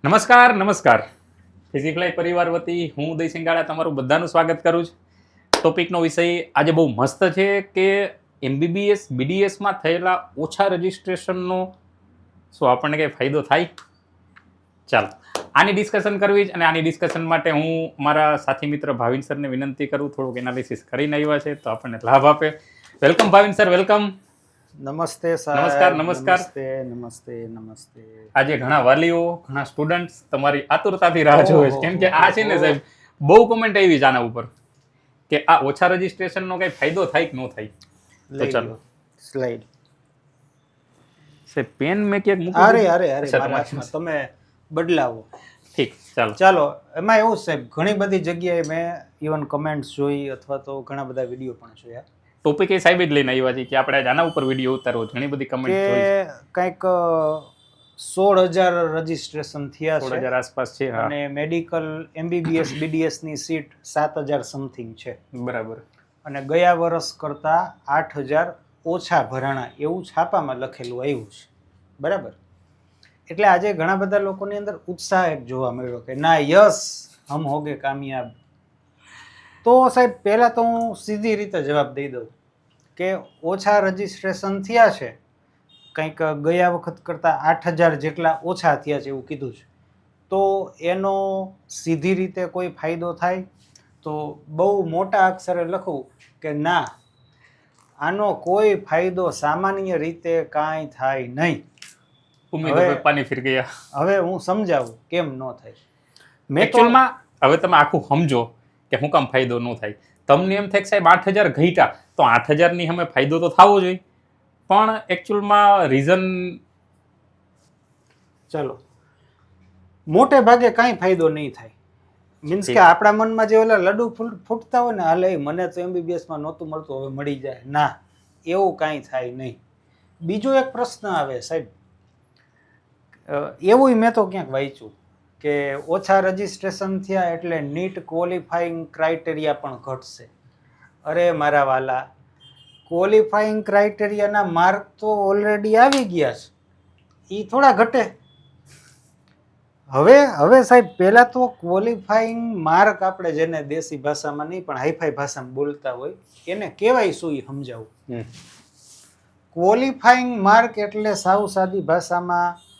નમસ્કાર ફિઝિકલાઈ પરિવાર વતી હું ઉદય સિંગાળા તમારું બધાનું સ્વાગત કરું છું. ટોપિકનો વિષય આજે બહુ મસ્ત છે કે MBBS BDSમાં થયેલા ઓછા રજિસ્ટ્રેશનનો શું આપણને કંઈ ફાયદો થાય. ચાલો આની ડિસ્કશન કરવી જ, અને આની ડિસ્કશન માટે હું મારા સાથી મિત્ર ભાવિન સરને વિનંતી કરું, થોડુંક એનાલિસિસ કરીને આવ્યા છે તો આપણને લાભ આપે. Welcome Bhavin sir, welcome. નમસ્તે સાહેબ. નમસ્કાર. નમસ્તે. આજે ઘણા વાલીઓ, ઘણા સ્ટુડન્ટ્સ તમારી આતુરતાથી રાહ જોવે છે, કેમ કે આ છે ને સાહેબ બહુ કોમેન્ટ આવી છે આના ઉપર કે આ ઓછા રજિસ્ટ્રેશનનો કઈ ફાયદો થાય કે ન થાય. તો ચાલો સ્લાઇડ. સાહેબ પેન મેં ક્યાંક મૂકી અરે દીધું. અરે અરે અચ્છા, મારા હાથમાં તમે બદલાવો. ઠીક, ચાલો. ચાલો, એમાં એવું સાહેબ ઘણી બધી જગ્યાએ મેં ઇવન કમેન્ટ્સ જોઈ અથવા તો ઘણા બધા વિડીયો પણ જોયા ટોપિક એ સાહેબ જ લઈને આવ્યા છે કે આપણે આજે આના ઉપર વિડીયો ઉતારવો. ઘણી બધી કમેન્ટ જોઈ છે. કે કંઈક 16,000 રજીસ્ટ્રેશન થયા 16,000 છે આસપાસ છે. હા, અને મેડિકલ MBBS BDS ની સીટ 7,000 સમથિંગ છે બરાબર. અને ગયા વર્ષ કરતા 8,000 ઓછા ભરાણા એવું છાપામાં લખેલું આવ્યું છે. બરાબર. એટલે આજે ઘણા બધા લોકોની અંદર ઉત્સાહ એક જોવા મળ્યો કે ના, યસ હમ હોગે કામયાબ. તો સાહેબ પહેલા તો હું સીધી રીતે જવાબ દઈ દઉં કે ઓછા રજીસ્ટ્રેશન થયા છે, કંઈક ગયા વખત કરતાં 8,000 જેટલા ઓછા થયા છે એવું કીધું છે. તો એનો સીધી રીતે કોઈ ફાયદો થાય તો બહુ મોટા અક્ષરે લખું કે ના, આનો કોઈ ફાયદો સામાન્ય રીતે કાંઈ થાય નહીં. ઉમેદો હવે- પાણી ફિર ગયા. હવે હું સમજાવું કેમ ન થાય. મેં તો એકચ્યુઅલમાં હવે તમે આખું સમજો કે શું કામ ફાયદો ન થાય. તમને એમ થાય કે સાહેબ 8,000 ઘટ્યા તો 8,000 ની સામે ફાયદો તો થવો જોઈએ, પણ એકચ્યુઅલમાં રીઝન ચલો, મોટે ભાગે કાંઈ ફાયદો નહીં થાય. મીન્સ કે આપણા મનમાં જે ઓલા લડ્ડુ ફૂટતા હોય ને, હાલે મને તો MBBS માં નહોતું મળતું હવે મળી જાય, ના, એવું કાંઈ થાય નહીં. બીજો એક પ્રશ્ન આવે સાહેબ, એવું મેં તો ક્યાંક વાંચ્યું કે ઓછા રજીસ્ટ્રેશન થયા એટલે નીટ ક્વોલિફાઈંગ ક્રાઇટેરિયા પણ ઘટશે. અરે મારા વાલા, ક્વોલિફાઈંગ ક્રાઇટેરિયાના માર્ક તો ઓલરેડી આવી ગયા છે, એ થોડા ઘટે. હવે સાહેબ પહેલા તો ક્વોલિફાઈંગ માર્ક આપણે જેને દેશી ભાષામાં નહીં પણ હાઈફાઈ ભાષામાં બોલતા હોય એને કહેવાય શું એ સમજાવું. ક્વોલિફાઈંગ માર્ક એટલે સાવ સાદી ભાષામાં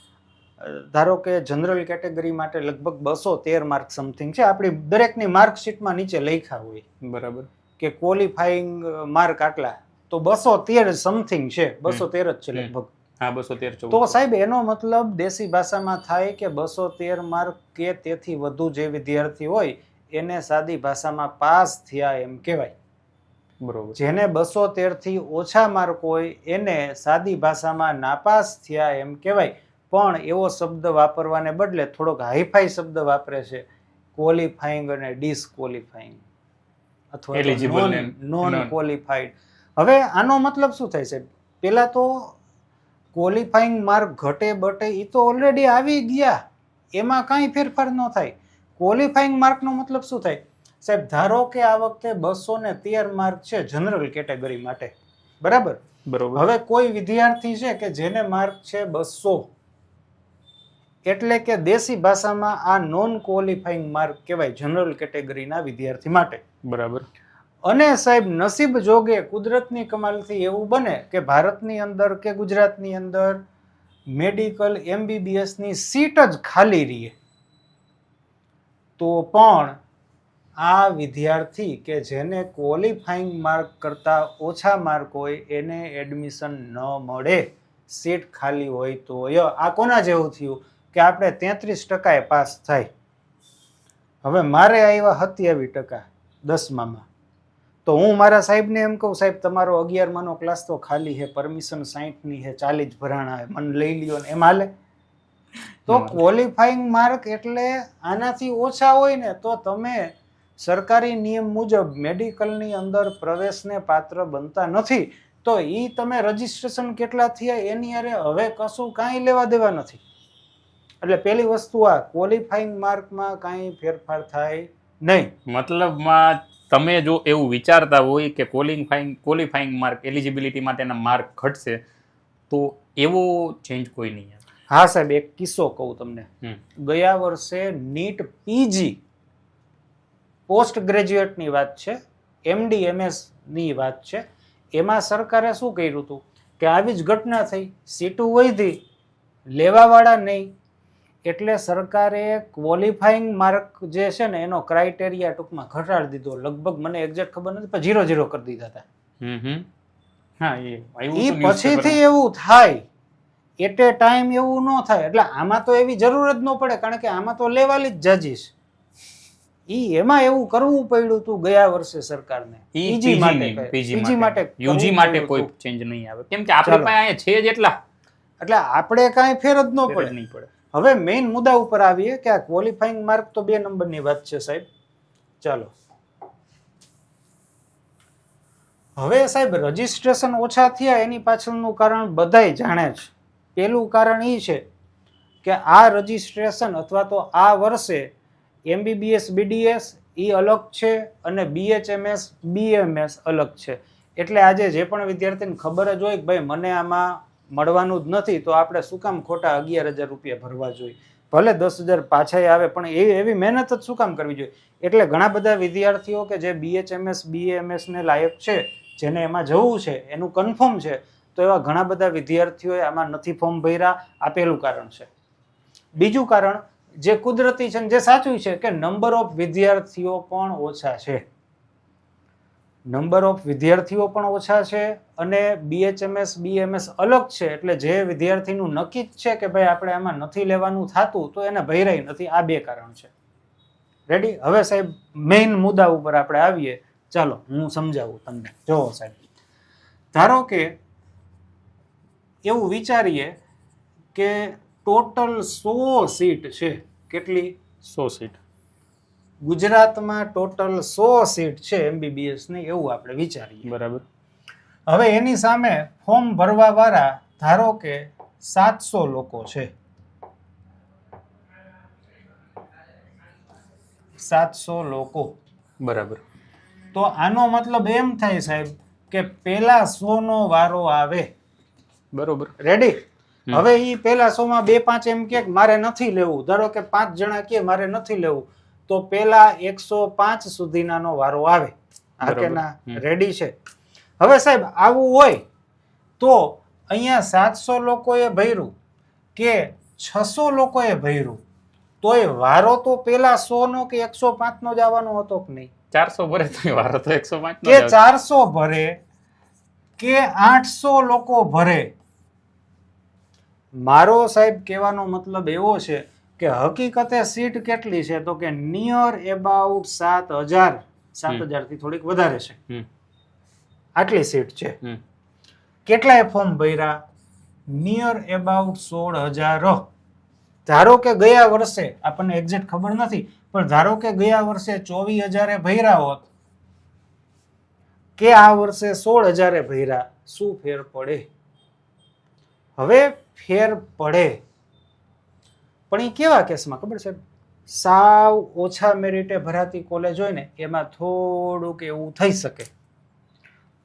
ધારો કે જનરલ કેટેગરી માટે લગભગ 213 માર્ક સમથિંગ છે. આપણી દરેકની માર્કશીટમાં નીચે લખ્યા હોય બરાબર કે ક્વોલિફાઈંગ માર્ક આટલા, તો 213 સમથિંગ છે, 213 જ છે લગભગ. હા, 213. તો સાહેબ એનો મતલબ દેશી ભાષામાં થાય કે 213 માર્ક કે તેથી વધુ જે વિદ્યાર્થી હોય એને સાદી ભાષામાં પાસ થયા એમ કહેવાય. બરોબર. જેને 213 થી ઓછા માર્ક હોય એને સાદી ભાષામાં નાપાસ થયા એમ કહેવાય. પણ એવો શબ્દ વાપરવાને બદલે થોડોક હાઈફાઈ શબ્દ વાપરે છે, ક્વોલિફાઈંગ અને ડિસક્વોલિફાઈંગ અથવા Eligible and non non. Qualified. હવે આનો મતલબ શું થાય છે? પેલા તો ક્વોલિફાઈંગ માર્ક ઘટે બટે એ તો ઓલરેડી આવી ગયા, એમાં કાંઈ ફેરફાર ન થાય. ક્વોલિફાઈંગ માર્કનો મતલબ શું થાય સાહેબ? ધારો કે આ વખતે 213 માર્ક છે જનરલ કેટેગરી માટે, બરાબર. બરોબર. હવે કોઈ વિદ્યાર્થી છે કે જેને માર્ક છે 200, એટલે કે દેશી ભાષામાં આ નોન ક્વોલિફાઈંગ માર્ક કહેવાય જનરલ કેટેગરીના વિદ્યાર્થી માટે. બરાબર. અને સાહેબ નસીબ જોગે કુદરતની કમાલથી એવું બને કે ભારતની અંદર કે ગુજરાતની અંદર મેડિકલ MBBS ની સીટ જ ખાલી રહે, તો પણ આ વિદ્યાર્થી કે જેને ક્વોલિફાઈંગ માર્ક કરતાં ઓછા માર્ક હોય એને એડમિશન ન મળે, સીટ ખાલી હોય તો. આ કોના જેવું થયું કે આપણે 33% પાસ થાય, હવે મારે આવ્યા 27% 10માં, તો હું મારા સાહેબને એમ કહું, સાહેબ તમારો 11માનો ક્લાસ તો ખાલી છે, પરમિશન 60ની છે, 40 જ ભરાણા છે, મને લઈ લ્યો ને, એમ હાલે? તો ક્વોલિફાઈંગ માર્ક એટલે આનાથી ઓછા હોય ને તો તમે સરકારી નિયમ મુજબ મેડિકલની અંદર પ્રવેશને પાત્ર બનતા નથી. તો એ તમે રજીસ્ટ્રેશન કેટલા થયા એની અરે હવે કશું કાંઈ લેવા દેવા નથી. એટલે પહેલી વસ્તુ આ ક્વોલિફાઈંગ માર્કમાં કાંઈ ફેરફાર થાય નહીં. મતલબમાં તમે જો એવું વિચારતા હોય કે ક્વોલિફાઈંગ માર્ક, એલિજિબિલિટી માટેના માર્ક ઘટશે, તો એવો ચેન્જ કોઈ નહીં આવે. હા સાહેબ, એક કિસ્સો કહું તમને. હમ. ગયા વર્ષે નીટ પીજી પોસ્ટ ગ્રેજ્યુએટની વાત છે, એમડી એમએસ ની વાત છે. એમાં સરકારે શું કર્યું હતું કે આવી જ ઘટના થઈ, સીટો વધી, લેવાવાળા નહીં, એટલે સરકારે ક્વોલિફાઈંગ માર્ક જે છે ને એનો ક્રાઇટેરિયા ટૂંકમાં ઘટાડી દીધો. લગભગ મને એક્ઝેક્ટ ખબર નથી પણ 0-0 કરી દીધા હતા. હા, એ આવ્યું ઈ હતું newspaper પછીથી એવું થાય, એટ એ ટાઈમ એવું ન થાય. એટલે આમાં તો એવી જરૂર જ ન પડે, કારણ કે આમાં તો લેવાલી જ જજીશ. એમાં એવું કરવું પડ્યું હતું ગયા વર્ષે સરકારને. પીજી માટે યુજી માટે કોઈ ચેન્જ નહીં આવે, કેમ કે આપણી પાસે અહીંયા છે જ એટલા, એટલે આપણે કાંઈ ફેર જ ન ફેર જ પડે. નહીં પડે. હવે મેઇન મુદ્દા ઉપર આવીએ કે આ ક્વોલિફાઈંગ માર્ક તો 2 નંબરની વાત છે સાહેબ. ચાલો, હવે સાહેબ રજીસ્ટ્રેશન ઓછા થયા એની પાછળનું કારણ બધાય જાણે છે. પહેલું કારણ એ છે કે આ રજીસ્ટ્રેશન અથવા તો આ વર્ષે એમબીબીએસ બીડીએસ એ અલગ છે અને બીએચએમએસ બીએમએસ અલગ છે. એટલે આજે જે પણ વિદ્યાર્થીને ખબર જ હોય કે ભાઈ મને આમાં મળવાનું જ નથી, તો આપણે શું કામ ખોટા 11,000 રૂપિયા ભરવા જોઈએ? ભલે 10,000 પાછા આવે, પણ એવી મહેનત જ શું કામ કરવી જોઈએ? એટલે ઘણા બધા વિદ્યાર્થીઓ કે જે બીએચએમએસ બીએમએસ ને લાયક છે, જેને એમાં જવું છે, એનું કન્ફર્મ છે, તો એવા ઘણા બધા વિદ્યાર્થીઓએ આમાં નથી ફોર્મ ભર્યા. આ પહેલું કારણ છે. બીજું કારણ જે કુદરતી છે, જે સાચું છે, કે નંબર ઓફ વિદ્યાર્થીઓ પણ ઓછા છે. નંબર ઓફ વિદ્યાર્થીઓ પણ ઓછા છે અને બીએચએમએસ બીએમએસ અલગ છે. એટલે જે વિદ્યાર્થીનું નક્કી જ છે કે ભાઈ આપણે આમાં નથી લેવાનું થતું, તો એને ભર્યા નથી. આ 2 કારણ છે. રેડી? હવે સાહેબ મેઇન મુદ્દા ઉપર આપણે આવીએ. ચાલો હું સમજાવું તમને. જોવો સાહેબ, ધારો કે એવું વિચારીએ કે ટોટલ 100 સીટ છે. કેટલી? 100 સીટ. ગુજરાતમાં ટોટલ 100 સીટ છે એમબીબીએસ ની, એવું આપણે વિચારીએ. બરાબર. હવે એની સામે ફોર્મ ભરવા વાળા ધારો કે 700 લોકો છે. 700 લોકો. બરાબર. તો આનો મતલબ એમ થાય સાહેબ કે પેલા 100 નો વારો આવે. બરોબર. રેડી? હવે ઈ પેલા 100 માં 2-5 એમ કે મારે નથી લેવું, ધારો કે 5 જણા કે મારે નથી લેવું, તો પેલા 105 સુધીનાનો વારો આવે. આ કે ના? રેડી છે? હવે સાહેબ આવું હોય તો અહીંયા 700 લોકોએ ભર્યું કે 600 લોકોએ ભર્યું, તોય વારો તો પેલા 100 નો કે 105 નો જ આવવાનો હતો કે નહીં? 400 ભરે તો વારો તો 105 નો કે 400 ભરે કે 800 લોકો ભરે. મારો સાહેબ કહેવાનો મતલબ એવો છે કે હકીકતે સીટ કેટલી છે, તો કે નિયર એબાઉટ 7,000. 7,000 થી થોડીક વધારે છે. આટલી સીટ છે. કેટલાય ફોર્મ ભર્યા? Near about 16,000. ધારો કે ગયા વર્ષે, આપણને એક્ઝેક્ટ ખબર નથી, પણ ધારો કે ગયા વર્ષે 24,000 ભર્યા હોત કે આ વર્ષે 16,000 ભર્યા, શું ફેર પડે? હવે ફેર પડે, પણ એ કેવા કેસમાં ખબર છે? સાવ ઓછા મેરિટે ભરાતી કોલેજ હોય ને એમાં થોડુંક એવું થઈ શકે.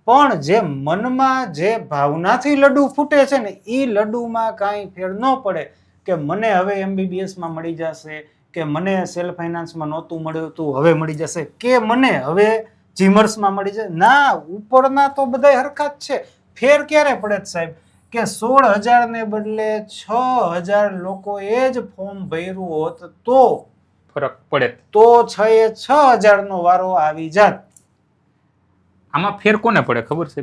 પણ જે મનમાં જે ભાવનાથી લડ્ડુ ફૂટે છે ને, એ લડ્ડુમાં કાંઈ ફેર ન પડે કે મને હવે એમબીબીએસમાં મળી જશે, કે મને સેલ્ફ ફાઇનાન્સમાં નહોતું મળ્યું તું હવે મળી જશે, કે મને હવે જીમર્સમાં મળી જશે. ના, ઉપરના તો બધા હરખા જ છે. ફેર ક્યારે પડે સાહેબ? કે 16,000 ને બદલે 6,000 લોકોએ જ ફોર્મ ભર્યું હોત તો ફરક પડે, તો 6,000 નો વારો આવી જાત. આમાં ફેર કોને પડે ખબર છે?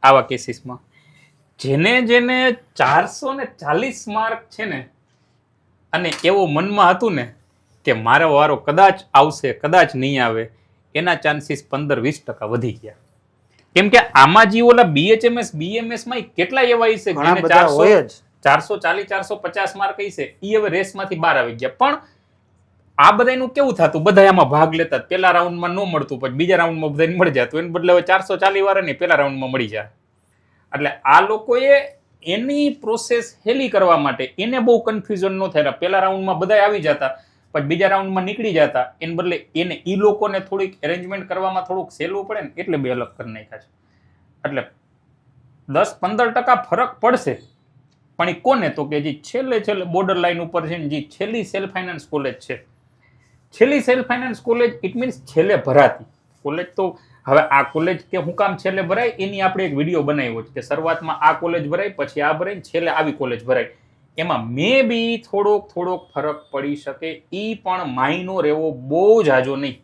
આવા કેસીસમાં જેને 440 માર્ક છે ને, અને એવો મનમાં હતું ને કે મારો વારો કદાચ આવશે કદાચ નહીં આવે, એના ચાન્સીસ 15-20% વધી ગયા. કેમ કે આમાં જે ઓલા બીએચએમએસ બીએમએસ માં કેટલા એવા હશે જેને 440-450 માર્ક હશે, એ હવે રેસમાંથી બહાર આવી ગયા. પણ આ બધાનું કેવું થતું, બધા એમાં ભાગ લેતા. પેલા રાઉન્ડમાં ન મળતું, પછી બીજા રાઉન્ડમાં બધાને મળી જતું. એને બદલે હવે 440 વાળાને પેલા રાઉન્ડમાં મળી જાય. એટલે આ લોકોએ એની પ્રોસેસ હેલી કરવા માટે એને બહુ કન્ફ્યુઝન ન થયેલા. પેલા રાઉન્ડમાં બધા આવી જતા, પછી બીજા રાઉન્ડમાં નીકળી જતા. એને બદલે એને ઈ લોકોને થોડીક એરેન્જમેન્ટ કરવામાં થોડુંક સહેલું પડે ને, એટલે 2 અલગ કરી નાખ્યા છે. એટલે 10-15% ફરક પડશે, પણ એ કોને તો કે જે છેલ્લે બોર્ડર લાઈન ઉપર છે ને જે છેલ્લી સેલ્ફ ફાઇનાન્સ કોલેજ છે, છેલ્લી self finance college it means છેલ્લે ભરાતી કોલેજ. તો હવે આ કોલેજ કે હું કામ છેલ્લે ભરાય એની આપણે એક વિડીયો બનાવ્યો છે કે શરૂઆતમાં આ કોલેજ ભરાય, પછી આ ભરાય, છેલ્લે આવી કોલેજ ભરાય. એમાં મે બી થોડોક ફરક પડી શકે, ઈ પણ માઇનોર એવો બહુ જાજો નહીં.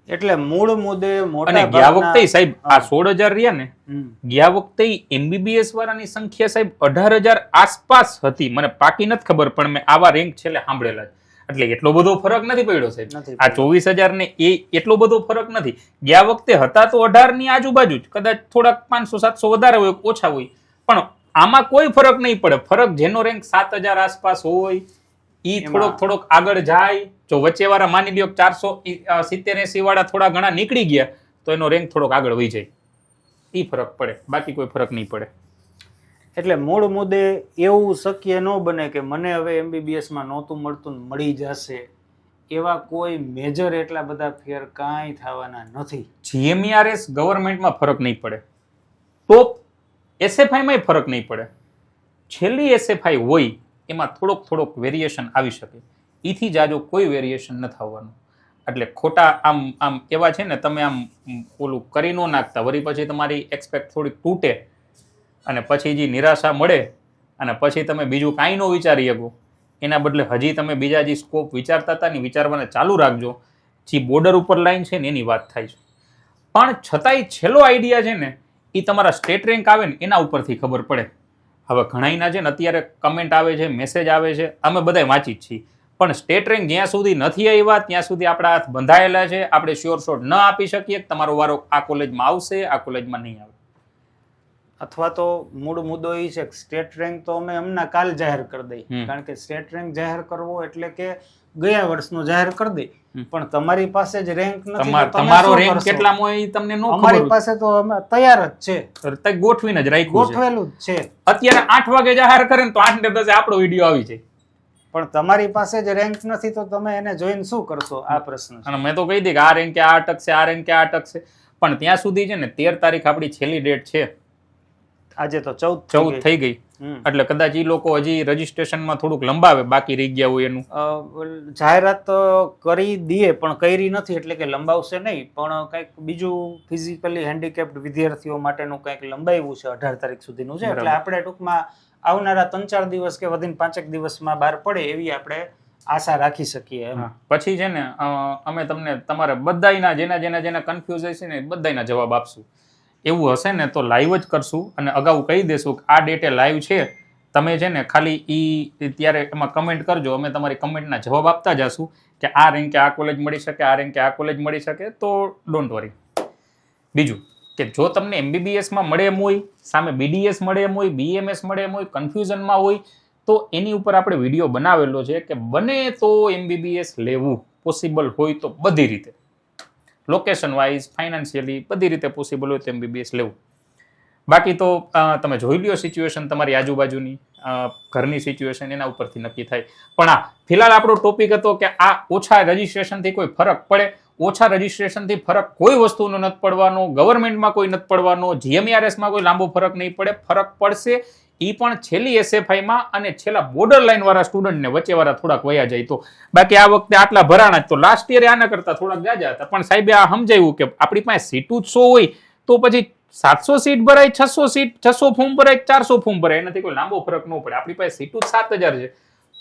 એટલે મૂળ મુદ્દે મોટા અને ગયા વખતે સાહેબ આ 16,000 રહ્યા ને, હમ. ગયા વખતે MBBS વાળાની સંખ્યા સાહેબ 18,000 આસપાસ હતી. મને પાકી નથી ખબર, પણ મેં આવા રેન્ક છેલ્લે સાંભળેલા છે. એટલે એટલો બધો ફરક નથી પડ્યો સાહેબ. નથી આ 24,000 ને એ એટલો બધો ફરક નથી. ગયા વખતે હતા તો 18 ની આજુબાજુ જ, કદાચ થોડાક 500-700 વધારે હોય, ઓછા હોય, પણ આમાં કોઈ ફરક નહીં પડે. ફરક જેનો રેન્ક 7,000 આસપાસ હોય ઈ થોડોક આગળ જાય. જો વચ્ચે વાળા માની લ્યો 470-80 વાળા થોડા ઘણા નીકળી ગયા તો એનો રેન્ક થોડોક આગળ વહી જાય, ઈ ફરક પડે, બાકી કોઈ ફરક નહીં પડે. એટલે મૂળ મુદ્દે એવું શક્ય ન બને કે મને હવે MBBS માં નહોતું મળતું ને મળી જશે, એવા કોઈ મેજર એટલા બધા ફેર કાંઈ થવાના નથી. GMERS ગવર્મેન્ટમાં ફરક નહીં પડે, ટોપ SFI માં ફરક નહીં પડે. છેલ્લી SFI હોય એમાં થોડોક વેરિએશન આવી શકે, ઈથી જાજો કોઈ વેરિએશન ન થવાનું. એટલે ખોટા આમ એવા છે ને, તમે આમ ઓલું કરી ન નાખતા, વળી પછી તમારી એક્સપેક્ટ થોડીક તૂટે અને પછી જે નિરાશા મળે અને પછી તમે બીજું કાંઈ ન વિચારી શકો. એના બદલે હજી તમે બીજા જે સ્કોપ વિચારતા હતા ને વિચારવાને ચાલુ રાખજો. જે બોર્ડર ઉપર લાઈન છે ને એની વાત થાય છે, પણ છતાંય છેલ્લો આઈડિયા છે ને એ તમારા સ્ટેટ રેન્ક આવે ને એના ઉપરથી ખબર પડે. હવે ઘણાઈના છે ને અત્યારે કમેન્ટ આવે છે, મેસેજ આવે છે, અમે બધા વાંચી જ છીએ, પણ સ્ટેટ રેન્ક જ્યાં સુધી નથી આવ્યા ત્યાં સુધી આપણા હાથ બંધાયેલા છે. આપણે શ્યોર શોટ ન આપી શકીએ કે તમારો વારો આ કોલેજમાં આવશે, આ કોલેજમાં નહીં આવે. અથવા તો મૂળ મુદ્દો એ છે કે સ્ટેટ રેન્ક તો અમે હમણાં કાલ જાહેર કરી દઈ, કારણ કે સ્ટેટ રેન્ક જાહેર કરવો એટલે કે ગયા વર્ષનો જાહેર કરી દઈ, પણ તમારી પાસે જ રેન્ક નથી. તમારો રેન્ક કેટલામાં હોય તમને ન ખબર. અમારી પાસે તો અમે તૈયાર જ છે, ગોઠવીને જ રાખ્યું છે, ગોઠવેલું જ છે. અત્યારે 8 વાગે જાહેર કરે ને તો 8 ને 10 આપણો વિડીયો આવી જાય. પણ તમારી પાસે જ રેન્ક નથી તો તમે એને જોઈને શું કરશો, આ પ્રશ્ન છે. અને મેં તો કહી દઈ કે આ રેન્ક આ અટકશે, આ રેન્ક આ અટકશે, પણ ત્યાં સુધી છે ને 13 તારીખ આપણી છેલ્લી ડેટ છે. આજે તો 14 થઈ ગઈ, એટલે કદાચ ઈ લોકો હજી રજીસ્ટ્રેશનમાં થોડુંક લંબાવે, બાકી રહી ગયા હોય એનું. જાહેરાત કરી દઈએ પણ કરી નથી, એટલે કે લંબાવશે નહીં, પણ કંઈક બીજું ફિઝિકલી હેન્ડીકેપ્ડ વિદ્યાર્થીઓ માટેનું કંઈક લંબાવ્યું છે 18 તારીખ સુધીનું છે. એટલે આપણે ટૂંકમાં આવનારા 3-4 દિવસ કે વધીને 5 દિવસમાં બહાર પડે એવી આપણે આશા રાખી શકીએ. પછી છે ને અમે તમને તમારે બધાયના જેના કન્ફ્યુઝ છે ને બધાયના જવાબ આપશું. એવું હશે ને તો લાઈવ જ કરશું અને અગાઉ કહી દેશું કે આ ડેટે લાઈવ છે. તમે છે ને ખાલી ત્યારે એમાં કમેન્ટ કરજો, અમે તમારી કમેન્ટના જવાબ આપતા જશું કે આ રેન્કે આ કોલેજ મળી શકે, આ રેન્કે આ કોલેજ મળી શકે, તો ડોન્ટ વરી. બીજું કે જો તમને MBBSમાં મળે એમ હોય, સામે BDS મળે એમ હોય, BMS મળે એમ હોય, કન્ફ્યુઝનમાં હોય, તો એની ઉપર આપણે વિડીયો બનાવેલો છે કે બને તો MBBS લેવું પોસિબલ હોય તો બધી રીતે, લોકેશન વાઇઝ, ફાઇનાન્શિયલી બધી રીતે પોસિબલ હોય તો MBBS લેવું. બાકી તો તમે જોઈ લ્યો સિચ્યુએશન તમારી આજુબાજુની, ઘરની સિચ્યુએશન, એના ઉપરથી નક્કી થાય. પણ ફિલહાલ આપણો ટોપિક હતો કે આ ઓછા રજીસ્ટ્રેશનથી કોઈ ફરક પડે. ઓછા રજીસ્ટ્રેશનથી ફરક કોઈ વસ્તુનો નથી પડવાનો, ગવર્મેન્ટમાં કોઈ નથી પડવાનો, GMERSમાં કોઈ લાંબો ફરક નહીં પડે. ફરક પડશે એ પણ છેલ્લી SFIમાં અને છેલ્લા બોર્ડર લાઈન વાળા સ્ટુડન્ટને વચ્ચે વાળા થોડાક વયા જાય તો. બાકી આ વખતે આટલા ભરાણા જ, તો લાસ્ટ યરે આના કરતા થોડાક જાજા હતા, પણ સાહેબે આ સમજાવ્યું કે આપણી પાસે સીટું જ 100 હોય તો પછી 700 સીટ ભરાય, 600 ફોર્મ ભરાય, 400 ફોર્મ ભરાય, એનાથી કોઈ લાંબો ફરક ન પડે. આપણી પાસે સીટું જ 7,000 છે,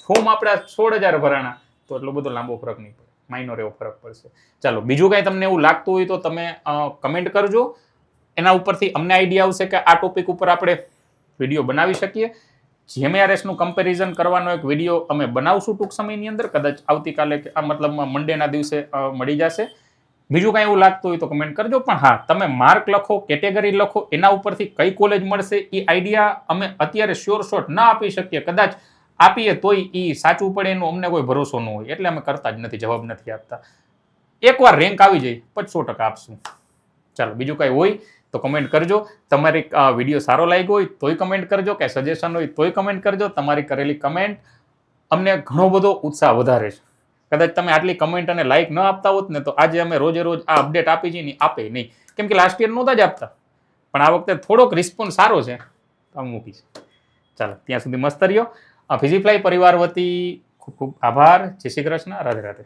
ફોર્મ આપણા 16,000 ભરાણા, તો એટલો બધો લાંબો ફરક નહીં પડે, માઇનોર એવો ફરક પડશે. ચાલો, બીજું કાંઈ તમને એવું લાગતું હોય તો તમે કમેન્ટ કરજો, એના ઉપરથી અમને આઈડિયા આવશે કે આ ટોપિક ઉપર આપણે વિડીયો બનાવી શકીએ. GMERSનું કમ્પેરિઝન કરવાનો એક વિડીયો અમે બનાવશું ટૂંક સમયની અંદર, કદાચ આવતીકાલે કે મતલબ મંડેના દિવસે મળી જશે. બીજું કાંઈ એવું લાગતું હોય તો કમેન્ટ કરજો. પણ હા, તમે માર્ક લખો, કેટેગરી લખો, એના ઉપરથી કઈ કોલેજ મળશે એ આઈડિયા અમે અત્યારે શ્યોર શોટ ના આપી શકીએ. કદાચ આપીએ તોય એ સાચું પડે એનો અમને કોઈ ભરોસો ન હોય, એટલે અમે કરતા જ નથી, જવાબ નથી આપતા. એકવાર રેન્ક આવી જાય પછી 100% આપશું. ચાલો, બીજું કાંઈ હોય તો કમેન્ટ કરજો. તમારી વિડીયો સારો લાગ્યો હોય તોય કમેન્ટ કરજો, કે સજેશન હોય તોય કમેન્ટ કરજો. તમારી કરેલી કમેન્ટ અમને ઘણો બધો ઉત્સાહ વધારે છે. કદાચ તમે આટલી કમેન્ટ અને લાઇક ન આપતા હોત ને તો આજે અમે રોજે રોજ આ અપડેટ આપી છે ને આપે નહીં, કેમ કે લાસ્ટ યર નહોતા જ આપતા, પણ આ વખતે થોડોક રિસ્પોન્સ સારો છે મૂકીશ. ચાલો ત્યાં સુધી મસ્ત રહ્યો. ફિઝીફ્લાય પરિવાર વતી ખૂબ ખૂબ આભાર. જય શ્રી કૃષ્ણ. રાધે રાધે.